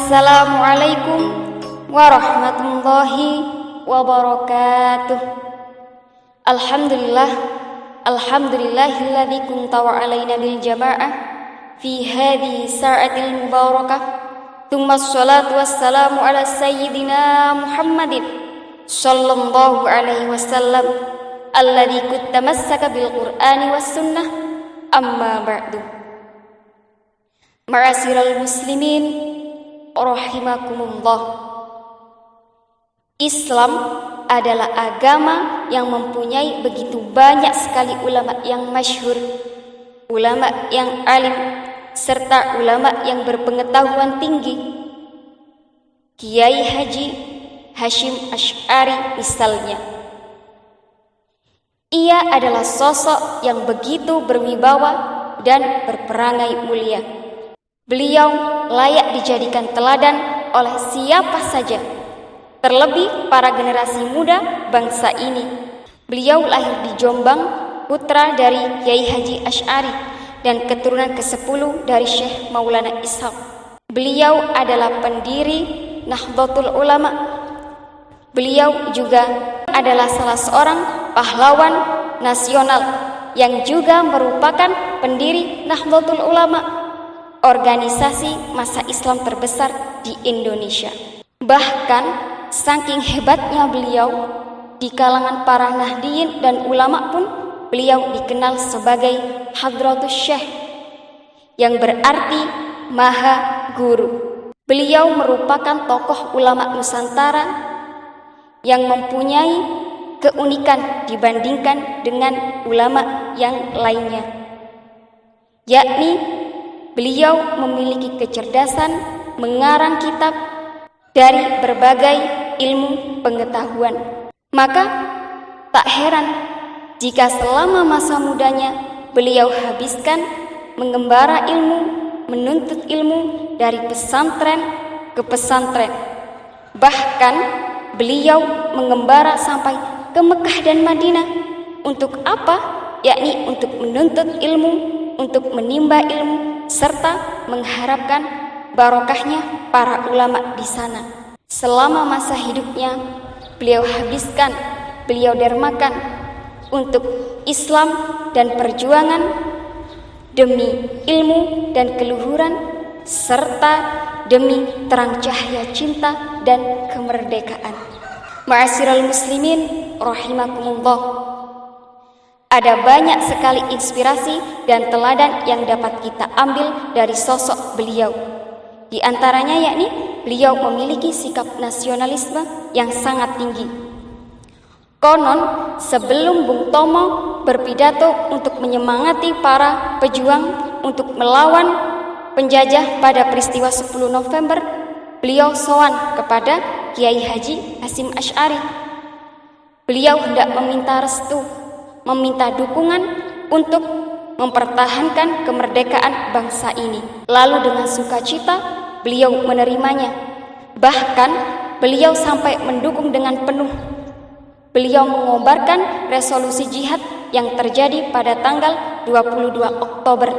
Assalamualaikum warahmatullahi wabarakatuh. Alhamdulillahilladzi kunta wa alaina bil jama'ah fi hadhihi sa'atil mubarakah. Tsumma sholatu wassalamu ala sayyidina Muhammadin sallallahu alaihi wasallam alladzi kuttamassaka bil Qur'ani was sunnah. Amma ba'du. Ma'asyiral muslimin rahimakumullah. Islam adalah agama yang mempunyai begitu banyak sekali ulama yang masyhur, ulama yang alim, serta ulama yang berpengetahuan tinggi. Kiai Haji Hasyim Asy'ari misalnya. Ia adalah sosok yang begitu berwibawa dan berperangai mulia. Beliau layak dijadikan teladan oleh siapa saja, terlebih para generasi muda bangsa ini. Beliau lahir di Jombang, putra dari Kiai Haji Asy'ari dan keturunan ke-10 dari Syekh Maulana Ishaq. Beliau adalah pendiri Nahdlatul Ulama. Beliau juga adalah salah seorang pahlawan nasional yang juga merupakan pendiri Nahdlatul Ulama, organisasi massa Islam terbesar di Indonesia. Bahkan saking hebatnya beliau, di kalangan para nahdiyin dan ulama pun beliau dikenal sebagai Hadratus Syekh, yang berarti Maha Guru. Beliau merupakan tokoh ulama Nusantara yang mempunyai keunikan dibandingkan dengan ulama yang lainnya, yakni beliau memiliki kecerdasan mengarang kitab dari berbagai ilmu pengetahuan. Maka tak heran jika selama masa mudanya beliau habiskan mengembara ilmu, menuntut ilmu dari pesantren ke pesantren. Bahkan beliau mengembara sampai ke Mekah dan Madinah. Untuk apa? Yakni untuk menuntut ilmu, untuk menimba ilmu, serta mengharapkan barokahnya para ulama di sana. Selama masa hidupnya beliau habiskan, beliau dermakan untuk Islam dan perjuangan demi ilmu dan keluhuran, serta demi terang cahaya cinta dan kemerdekaan. Ma'asyiral muslimin rahimakumullah. Ada banyak sekali inspirasi dan teladan yang dapat kita ambil dari sosok beliau. Di antaranya yakni beliau memiliki sikap nasionalisme yang sangat tinggi. Konon sebelum Bung Tomo berpidato untuk menyemangati para pejuang untuk melawan penjajah pada peristiwa 10 November, beliau sowan kepada Kiai Haji Hasyim Asy'ari. Beliau hendak meminta restu, meminta dukungan untuk mempertahankan kemerdekaan bangsa ini. Lalu dengan sukacita beliau menerimanya. Bahkan beliau sampai mendukung dengan penuh. Beliau mengobarkan resolusi jihad yang terjadi pada tanggal 22 Oktober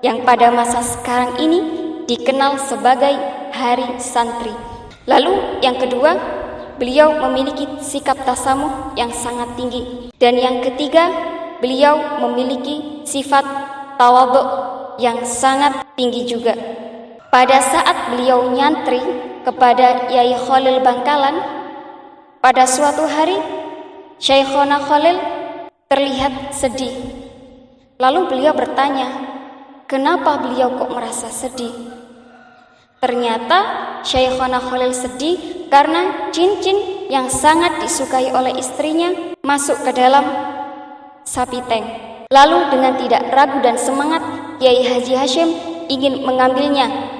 yang pada masa sekarang ini dikenal sebagai Hari Santri. Lalu yang kedua, beliau memiliki sikap tasamuh yang sangat tinggi. Dan yang ketiga, beliau memiliki sifat tawadhu yang sangat tinggi juga. Pada saat beliau nyantri kepada Yai Khalil Bangkalan, pada suatu hari Syekhona Khalil terlihat sedih. Lalu beliau bertanya, kenapa beliau kok merasa sedih? Ternyata Syekhona Khalil sedih karena cincin yang sangat disukai oleh istrinya masuk ke dalam sapi tank. Lalu dengan tidak ragu dan semangat, Kiai Haji Hasyim ingin mengambilnya.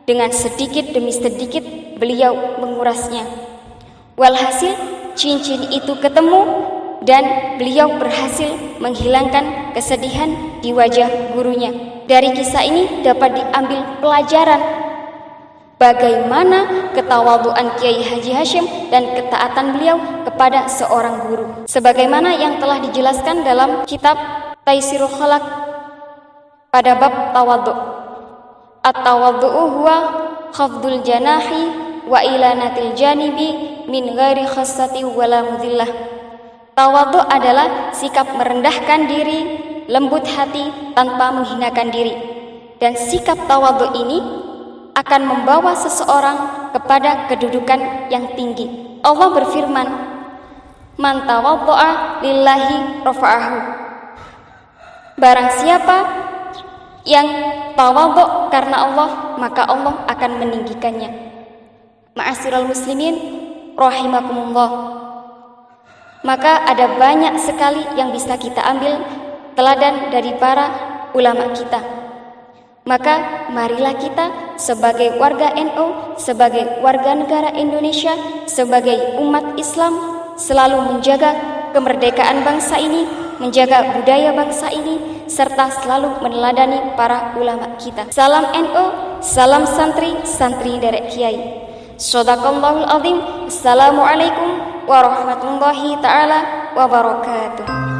Dengan sedikit demi sedikit beliau mengurasnya. Walhasil cincin itu ketemu dan beliau berhasil menghilangkan kesedihan di wajah gurunya. Dari kisah ini dapat diambil pelajaran bagaimana ketawadhuan Kiai Haji Hasyim dan ketaatan beliau kepada seorang guru. Sebagaimana yang telah dijelaskan dalam kitab Taisirul Khalaq pada bab tawadhu. At-tawadhu'u huwa khafdul janahi wa ilanatil janibi min ghairi khassati wala mudillah. Tawadhu adalah sikap merendahkan diri, lembut hati tanpa menghinakan diri. Dan sikap tawadhu ini akan membawa seseorang kepada kedudukan yang tinggi. Allah berfirman, "Man tawaddu'a lillahi rafa'ahu." Barang siapa yang tawadhu karena Allah, maka Allah akan meninggikannya. Ma'asyiral muslimin rahimakumullah. Maka ada banyak sekali yang bisa kita ambil teladan dari para ulama kita. Maka marilah kita sebagai warga NU, sebagai warga negara Indonesia, sebagai umat Islam selalu menjaga kemerdekaan bangsa ini, menjaga budaya bangsa ini, serta selalu meneladani para ulama kita. Salam NU, salam santri, santri derek kiai. Shadaqallahul azim. Assalamualaikum warahmatullahi ta'ala wabarakatuh.